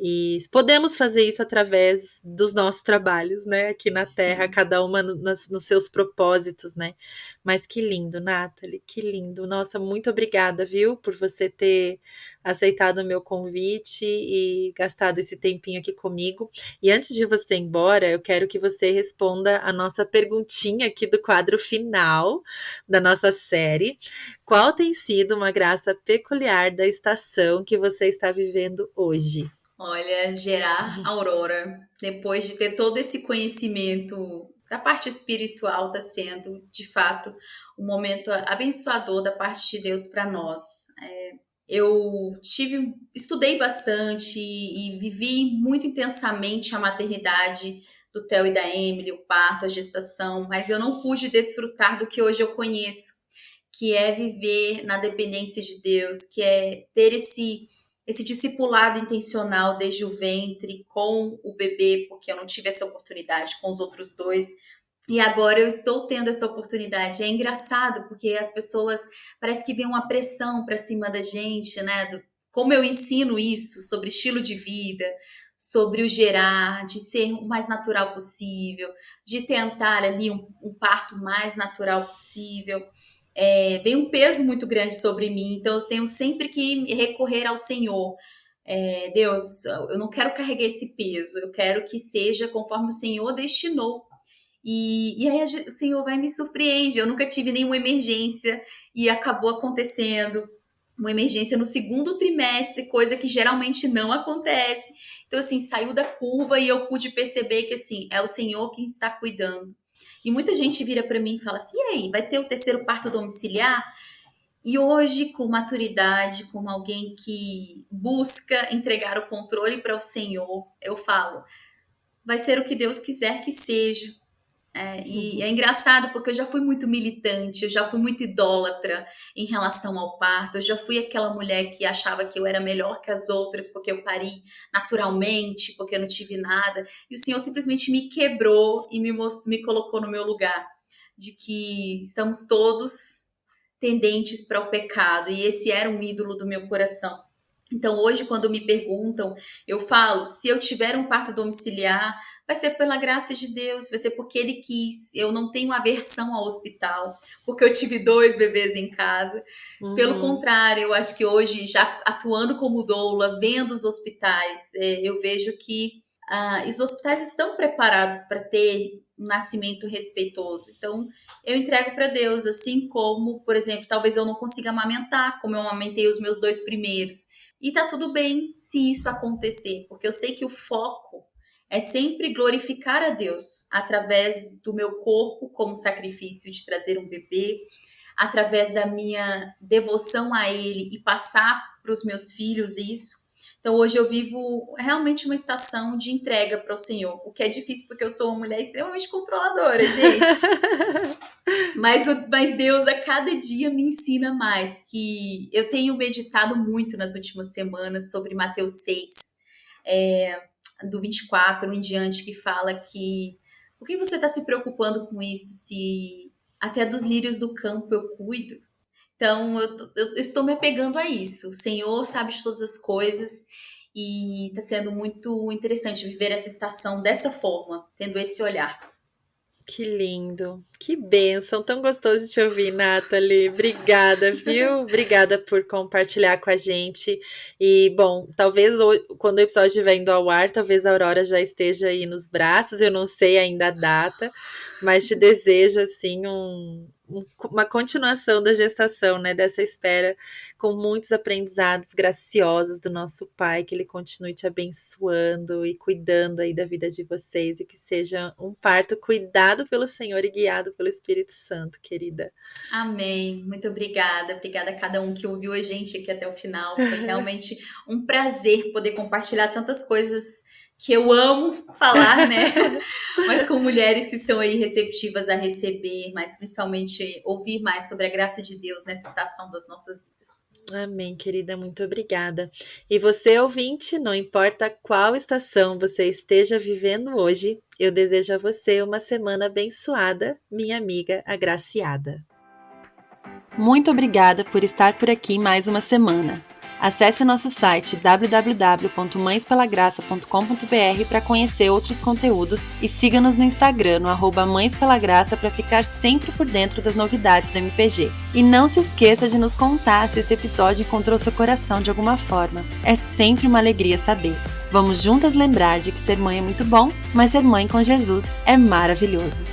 E podemos fazer isso através dos nossos trabalhos, né? Aqui na Terra, Sim. cada uma nos seus propósitos, né? Mas que lindo, Nathalie, que lindo. Nossa, muito obrigada, viu, por você ter aceitado o meu convite e gastado esse tempinho aqui comigo. E antes de você ir embora, eu quero que você responda a nossa perguntinha aqui do quadro final da nossa série. Qual tem sido uma graça peculiar da estação que você está vivendo hoje? Olha, gerar Aurora, depois de ter todo esse conhecimento da parte espiritual, está sendo, de fato, um momento abençoador da parte de Deus para nós. Eu estudei bastante e vivi muito intensamente a maternidade do Theo e da Emily, o parto, a gestação, mas eu não pude desfrutar do que hoje eu conheço, que é viver na dependência de Deus, que é ter esse discipulado intencional desde o ventre com o bebê, porque eu não tive essa oportunidade com os outros dois. E agora eu estou tendo essa oportunidade. É engraçado, porque as pessoas parece que vem uma pressão para cima da gente, né? Como eu ensino isso sobre estilo de vida, sobre o gerar, de ser o mais natural possível, de tentar ali um parto mais natural possível. Vem um peso muito grande sobre mim, então eu tenho sempre que recorrer ao Senhor. Deus, eu não quero carregar esse peso, eu quero que seja conforme o Senhor destinou. E aí o Senhor vai me surpreende. Eu nunca tive nenhuma emergência e acabou acontecendo uma emergência no segundo trimestre, coisa que geralmente não acontece. Então, assim, saiu da curva e eu pude perceber que, assim, é o Senhor quem está cuidando. E muita gente vira para mim e fala assim: e aí, vai ter o terceiro parto domiciliar? E hoje, com maturidade, como alguém que busca entregar o controle para o Senhor, eu falo: vai ser o que Deus quiser que seja. E é engraçado porque eu já fui muito militante, eu já fui muito idólatra em relação ao parto, eu já fui aquela mulher que achava que eu era melhor que as outras porque eu pari naturalmente, porque eu não tive nada, e o Senhor simplesmente me quebrou e me colocou no meu lugar, de que estamos todos tendentes para o pecado, e esse era um ídolo do meu coração. Então, hoje, quando me perguntam, eu falo: se eu tiver um parto domiciliar, vai ser pela graça de Deus, vai ser porque Ele quis. Eu não tenho aversão ao hospital, porque eu tive 2 bebês em casa. Pelo Uhum. contrário, eu acho que hoje, já atuando como doula, vendo os hospitais, eu vejo que os hospitais estão preparados para ter um nascimento respeitoso. Então, eu entrego para Deus, assim como, por exemplo, talvez eu não consiga amamentar, como eu amamentei os meus 2 primeiros. E tá tudo bem se isso acontecer, porque eu sei que o foco é sempre glorificar a Deus através do meu corpo como sacrifício de trazer um bebê, através da minha devoção a Ele e passar para os meus filhos isso. Então hoje eu vivo realmente uma estação de entrega para o Senhor, o que é difícil porque eu sou uma mulher extremamente controladora, gente. Mas Deus a cada dia me ensina mais, que eu tenho meditado muito nas últimas semanas sobre Mateus 6, do 24 em diante, que fala que por que você está se preocupando com isso se até dos lírios do campo eu cuido? Então eu estou me apegando a isso. O Senhor sabe de todas as coisas e está sendo muito interessante viver essa estação dessa forma, tendo esse olhar. Que lindo. Que bênção, tão gostoso de te ouvir, Nathalie. Obrigada, viu? Obrigada por compartilhar com a gente. E, bom, talvez quando o episódio estiver indo ao ar, talvez a Aurora já esteja aí nos braços, eu não sei ainda a data, mas te desejo, assim, uma continuação da gestação, né, dessa espera, com muitos aprendizados graciosos do nosso Pai, que Ele continue te abençoando e cuidando aí da vida de vocês, e que seja um parto cuidado pelo Senhor e guiado pelo Espírito Santo, querida. Amém. Muito obrigada. Obrigada a cada um que ouviu a gente aqui até o final. Foi realmente um prazer poder compartilhar tantas coisas que eu amo falar, né? Mas com mulheres que estão aí receptivas a receber, mas principalmente ouvir mais sobre a graça de Deus nessa estação das nossas vidas. Amém, querida, muito obrigada. E você, ouvinte, não importa qual estação você esteja vivendo hoje, eu desejo a você uma semana abençoada, minha amiga agraciada. Muito obrigada por estar por aqui mais uma semana. Acesse o nosso site www.mãespelagraça.com.br para conhecer outros conteúdos e siga-nos no Instagram, no @mãespelagraça, para ficar sempre por dentro das novidades do MPG. E não se esqueça de nos contar se esse episódio encontrou seu coração de alguma forma. É sempre uma alegria saber. Vamos juntas lembrar de que ser mãe é muito bom, mas ser mãe com Jesus é maravilhoso.